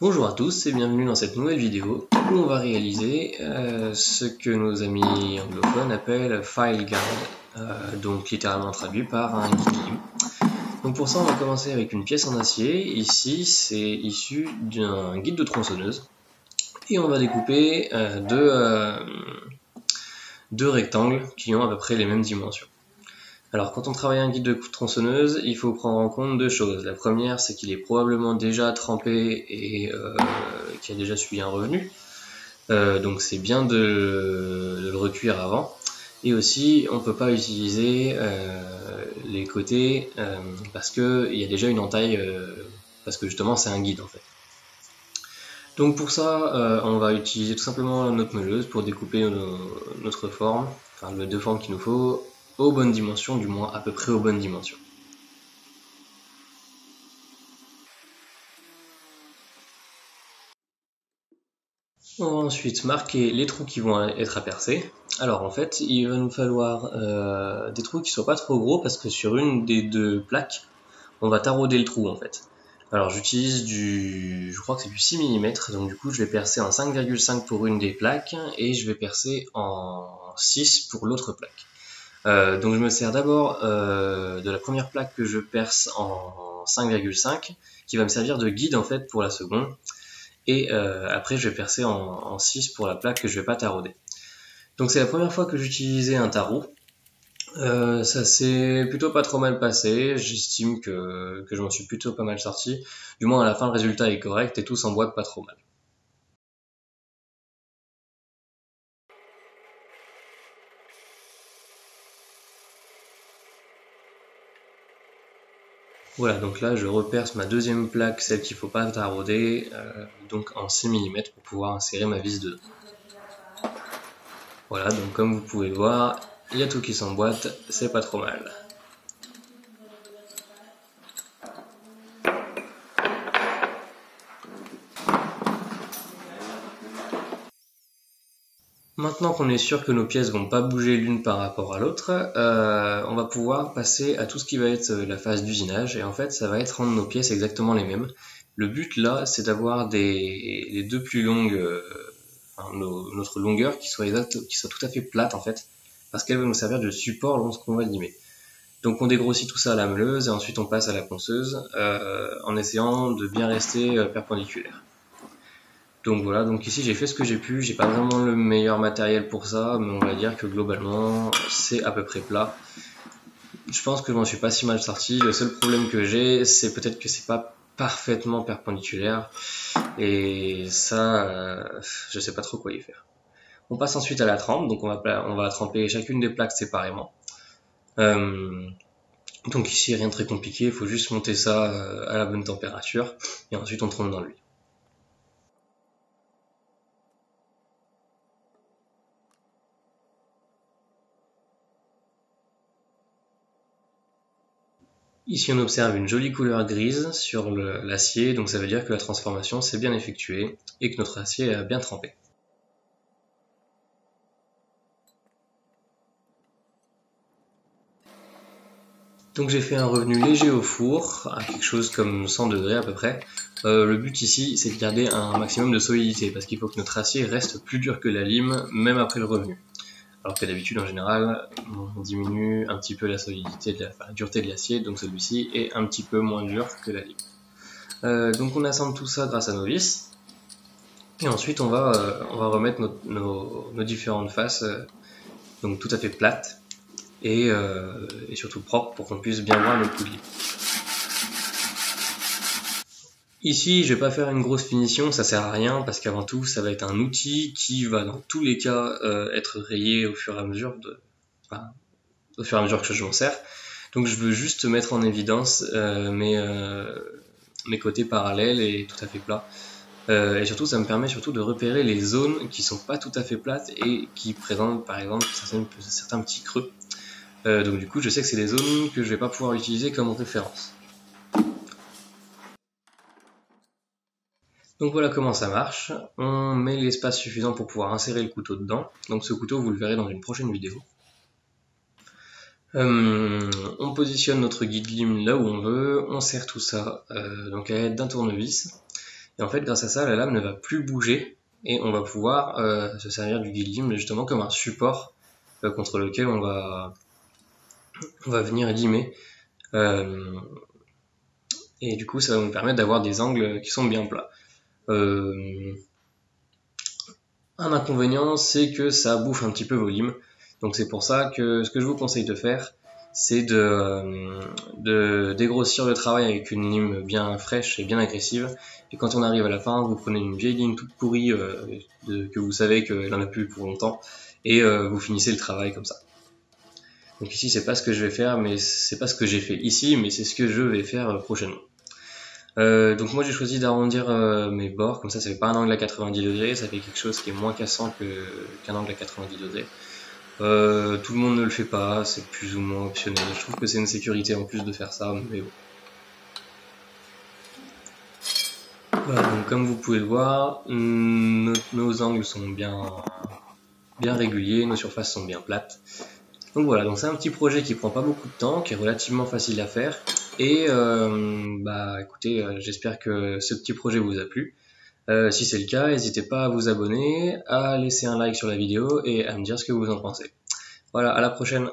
Bonjour à tous et bienvenue dans cette nouvelle vidéo où on va réaliser ce que nos amis anglophones appellent file guide, donc littéralement traduit par un guide. Donc pour ça on va commencer avec une pièce en acier. Ici c'est issu d'un guide de tronçonneuse et on va découper deux rectangles qui ont à peu près les mêmes dimensions. Alors quand on travaille un guide de tronçonneuse, il faut prendre en compte deux choses. La première, c'est qu'il est probablement déjà trempé et qu'il a déjà suivi un revenu. Donc c'est bien de le recuire avant. Et aussi, on ne peut pas utiliser les côtés parce qu'il y a déjà une entaille, parce que justement c'est un guide en fait. Donc pour ça, on va utiliser tout simplement notre meuleuse pour découper notre forme, enfin les deux formes qu'il nous faut, aux bonnes dimensions, du moins à peu près aux bonnes dimensions. On va ensuite marquer les trous qui vont être à percer. Alors en fait, il va nous falloir des trous qui soient pas trop gros parce que sur une des deux plaques, on va tarauder le trou en fait. Alors j'utilise je crois que c'est du 6 mm, donc du coup je vais percer en 5,5 pour une des plaques et je vais percer en 6 pour l'autre plaque. Donc je me sers d'abord de la première plaque que je perce en 5,5 qui va me servir de guide en fait pour la seconde et après je vais percer en 6 pour la plaque que je vais pas tarauder. Donc c'est la première fois que j'utilisais un tarot. Ça s'est plutôt pas trop mal passé, j'estime que je m'en suis plutôt pas mal sorti, du moins à la fin le résultat est correct et tout s'emboîte pas trop mal. Voilà, donc là je reperce ma deuxième plaque, celle qu'il ne faut pas tarauder, donc en 6 mm pour pouvoir insérer ma vis dedans. Voilà, donc comme vous pouvez le voir, il y a tout qui s'emboîte, c'est pas trop mal. Maintenant qu'on est sûr que nos pièces vont pas bouger l'une par rapport à l'autre, on va pouvoir passer à tout ce qui va être la phase d'usinage, et en fait ça va être rendre nos pièces exactement les mêmes. Le but là, c'est d'avoir les deux plus longues, notre longueur qui soit tout à fait plate en fait, parce qu'elle va nous servir de support lorsqu'on va limer. Donc on dégrossit tout ça à la meuleuse et ensuite on passe à la ponceuse en essayant de bien rester perpendiculaire. Donc voilà, donc ici j'ai fait ce que j'ai pu, j'ai pas vraiment le meilleur matériel pour ça, mais on va dire que globalement c'est à peu près plat. Je pense que je m'en suis pas si mal sorti, le seul problème que j'ai c'est peut-être que c'est pas parfaitement perpendiculaire, et ça je sais pas trop quoi y faire. On passe ensuite à la trempe, donc on va tremper chacune des plaques séparément. Donc ici rien de très compliqué, il faut juste monter ça à la bonne température, et ensuite on trempe dans l'huile. Ici on observe une jolie couleur grise sur l'acier, donc ça veut dire que la transformation s'est bien effectuée et que notre acier a bien trempé. Donc j'ai fait un revenu léger au four, à quelque chose comme 100 degrés à peu près. Le but ici c'est de garder un maximum de solidité, parce qu'il faut que notre acier reste plus dur que la lime, même après le revenu. Alors que d'habitude en général, on diminue un petit peu la solidité, la dureté de l'acier, donc celui-ci est un petit peu moins dur que la lime. Donc on assemble tout ça grâce à nos vis, et ensuite on va remettre nos différentes faces, donc tout à fait plates, et surtout propres pour qu'on puisse bien voir le coup de lime. Ici, je vais pas faire une grosse finition, ça sert à rien parce qu'avant tout, ça va être un outil qui va dans tous les cas être rayé au fur et à mesure que je m'en sers. Donc je veux juste mettre en évidence mes côtés parallèles et tout à fait plats. Et surtout, ça me permet surtout de repérer les zones qui sont pas tout à fait plates et qui présentent par exemple certains petits creux. Donc du coup, je sais que c'est des zones que je vais pas pouvoir utiliser comme référence. Donc voilà comment ça marche. On met l'espace suffisant pour pouvoir insérer le couteau dedans. Donc ce couteau, vous le verrez dans une prochaine vidéo. On positionne notre guide lime là où on veut. On serre tout ça donc à l'aide d'un tournevis. Et en fait, grâce à ça, la lame ne va plus bouger et on va pouvoir se servir du guide lime justement comme un support contre lequel on va venir limer. Et du coup, ça va nous permettre d'avoir des angles qui sont bien plats. Un inconvénient, c'est que ça bouffe un petit peu vos limes. Donc c'est pour ça que ce que je vous conseille de faire, c'est de dégrossir le travail avec une lime bien fraîche et bien agressive. Et quand on arrive à la fin, vous prenez une vieille lime toute pourrie que vous savez qu'elle n'en a plus pour longtemps et vous finissez le travail comme ça. Donc ici, c'est pas ce que je vais faire, mais c'est pas ce que j'ai fait ici, mais c'est ce que je vais faire prochainement. Donc moi j'ai choisi d'arrondir mes bords, comme ça fait pas un angle à 90 degrés, ça fait quelque chose qui est moins cassant qu'un angle à 90 degrés. Tout le monde ne le fait pas, c'est plus ou moins optionnel. Je trouve que c'est une sécurité en plus de faire ça, mais bon. Voilà, donc comme vous pouvez le voir, nos angles sont bien réguliers, nos surfaces sont bien plates. Donc voilà, donc c'est un petit projet qui prend pas beaucoup de temps, qui est relativement facile à faire. Et écoutez, j'espère que ce petit projet vous a plu. Si c'est le cas, n'hésitez pas à vous abonner, à laisser un like sur la vidéo et à me dire ce que vous en pensez. Voilà, à la prochaine.